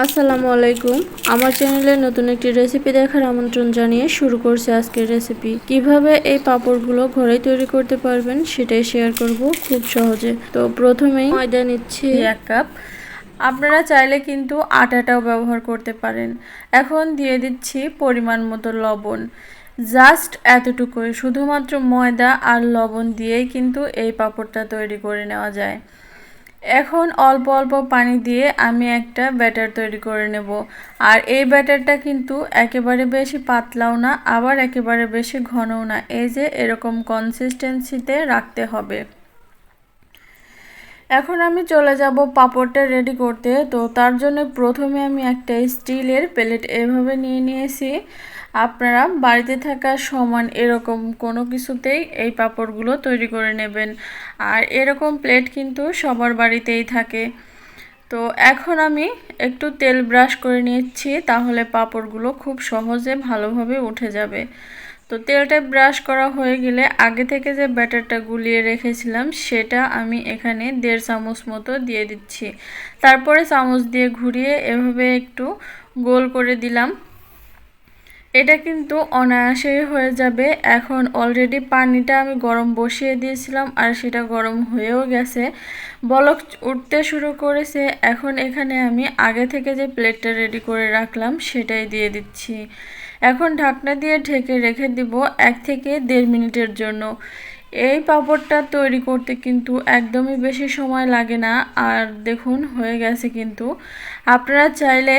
আসসালামু আলাইকুম। আমার চ্যানেলে নতুন একটি রেসিপি দেখার আমন্ত্রণ জানিয়ে শুরু করছি আজকের রেসিপি। কিভাবে এই পাঁপড়গুলো ঘরে তৈরি করতে পারবেন সেটাই শেয়ার করব খুব সহজে। তো প্রথমেই ময়দা নিচ্ছি 1 কাপ। আপনারা চাইলে কিন্তু আটাটাও ব্যবহার করতে পারেন। এখন দিয়ে দিচ্ছি পরিমাণ মতো লবণ। জাস্ট এতটুকুই, শুধুমাত্র ময়দা আর লবণ দিয়েই কিন্তু এই পাঁপড়টা তৈরি করে নেওয়া যায়। এখন অল্প অল্প পানি দিয়ে আমি একটা ব্যাটার তৈরি করে নেব। আর এই ব্যাটারটা কিন্তু একেবারে বেশি পাতলাও না, আবার একেবারে বেশি ঘনও না। এই যে এরকম কনসিস্টেন্সিতে রাখতে হবে। এখন আমি চলে যাব পাঁপড়টা রেডি করতে। তো তার জন্য প্রথমে আমি একটা স্টিলের প্লেট এভাবে নিয়ে নিয়েছি। আপনারা বাড়িতে থাকা সমান এরকম কোনো কিছুতেই এই পাঁপড়গুলো তৈরি করে নেবেন। আর এরকম প্লেট কিন্তু সবার বাড়িতেই থাকে। তো এখন আমি একটু তেল ব্রাশ করে নিচ্ছি, তাহলে পাঁপড়গুলো খুব সহজে ভালোভাবে উঠে যাবে। তো তেলটা ব্রাশ করা হয়ে গেলে আগে থেকে যে ব্যাটারটা গুলিয়ে রেখেছিলাম সেটা আমি এখানে 1.5 চামচ মতো দিয়ে দিচ্ছি। তারপরে চামচ দিয়ে ঘুরিয়ে এভাবে একটু গোল করে দিলাম। এটা কিন্তু অনায়াসেই হয়ে যাবে। এখন অলরেডি পানিটা আমি গরম বসিয়ে দিয়েছিলাম আর সেটা গরম হয়েও গেছে, বলক উঠতে শুরু করেছে। এখন এখানে আমি আগে থেকে যে প্লেটটা রেডি করে রাখলাম সেটাই দিয়ে দিচ্ছি। এখন ঢাকনা দিয়ে ঢেকে রেখে দিব 1 থেকে 1.5 মিনিটের জন্য। এই পাঁপড়টা তৈরি করতে কিন্তু একদমই বেশি সময় লাগে না। আর দেখুন হয়ে গেছে কিন্তু। আপনারা চাইলে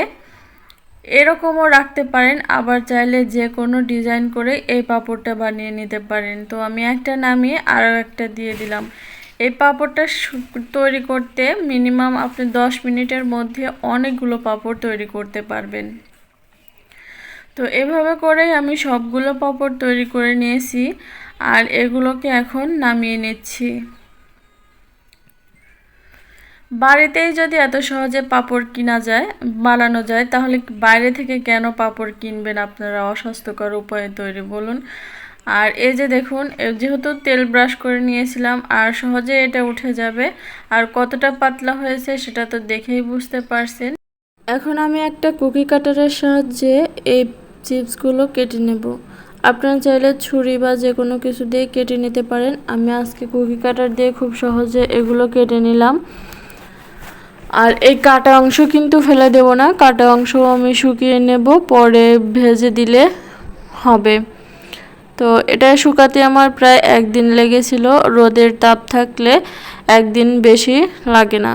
এরকমও রাখতে পারেন, আবার চাইলে যে কোনো ডিজাইন করে এই পাঁপড়টা বানিয়ে নিতে পারেন। তো আমি একটা নামিয়ে আরও একটা দিয়ে দিলাম। এই পাঁপড়টা তৈরি করতে মিনিমাম আপনি 10 মিনিটের মধ্যে অনেকগুলো পাঁপড় তৈরি করতে পারবেন। তো এভাবে করেই আমি সবগুলো পাঁপড় তৈরি করে নিয়েছি আর এগুলোকে এখন নামিয়ে নিচ্ছি। বাড়িতেই যদি এত সহজে পাঁপড় বানানো যায়, তাহলে বাইরে থেকে কেন পাঁপড় কিনবেন আপনারা অস্বাস্থ্যকর উপায়ে তৈরি, বলুন। আর এই যে দেখুন, যেহেতু তেল ব্রাশ করে নিয়েছিলাম আর সহজে এটা উঠে যাবে। আর কতটা পাতলা হয়েছে সেটা তো দেখেই বুঝতে পারছেন। এখন আমি একটা কুকি কাটারের সাহায্যে এই চিপসগুলো কেটে নেব। আপনারা চাইলে ছুরি বা যে কোনো কিছু দিয়ে কেটে নিতে পারেন। আমি আজকে কুকি কাটার দিয়ে খুব সহজে এগুলো কেটে নিলাম। আর এই কাটা অংশ কিন্তু ফেলে দেব না, কাটা অংশ আমি শুকিয়ে নেব, পরে ভেজে দিলে হবে। তো এটা শুকাতে আমার প্রায় 1 দিন লেগেছিল। রোদের তাপ থাকলে 1 দিন বেশি লাগে না।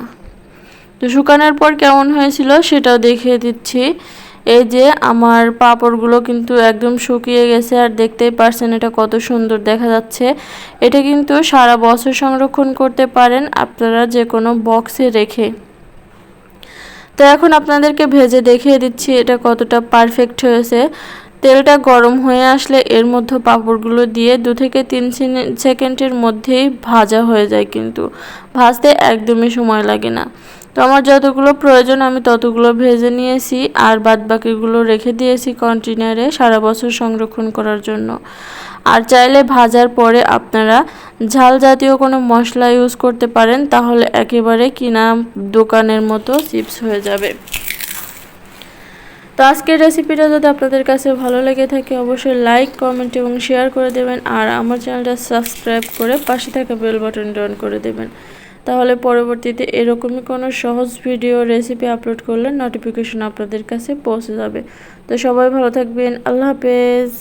তো শুকানোর পর কেমন হয়েছিল সেটাও দেখিয়ে দিচ্ছি। এই যে আমার পাঁপড়গুলো কিন্তু একদম শুকিয়ে গেছে আর দেখতেই পারছেন এটা কত সুন্দর দেখা যাচ্ছে। এটা কিন্তু সারা বছর সংরক্ষণ করতে পারেন আপনারা যে কোনো বক্সে রেখে। তো এখন আপনাদেরকে ভেজে দেখিয়ে দিচ্ছি এটা কতটা পারফেক্ট হয়েছে। তেলটা গরম হয়ে আসলে এর মধ্যে পাঁপড়গুলো দিয়ে 2 থেকে 3 সেকেন্ডের মধ্যেই ভাজা হয়ে যায়, কিন্তু ভাজতে একদমই সময় লাগে না। তো আমার যতগুলো প্রয়োজন আমি ততগুলো ভেজে নিয়েছি আর বাদবাকিগুলো রেখে দিয়েছি কন্টেনারে সারা বছর সংরক্ষণ করার জন্য। আর চাইলে ভাজার পরে আপনারা ঝাল জাতীয় কোনো মশলা ইউজ করতে পারেন, তাহলে একেবারে কিনা দোকানের মতো চিপস হয়ে যাবে। তো আজকের রেসিপিটা যদি আপনাদের কাছে ভালো লেগে থাকে অবশ্যই লাইক, কমেন্ট এবং শেয়ার করে দেবেন। আর আমার চ্যানেলটা সাবস্ক্রাইব করে পাশে থাকা বেল বাটনটা অন করে দেবেন, তাহলে পরবর্তীতে এরকমই কোনো সহজ ভিডিও রেসিপি আপলোড করলে নোটিফিকেশন আপনাদের কাছে পৌঁছে যাবে। তো সবাই ভালো থাকবেন। আল্লাহ হাফেজ।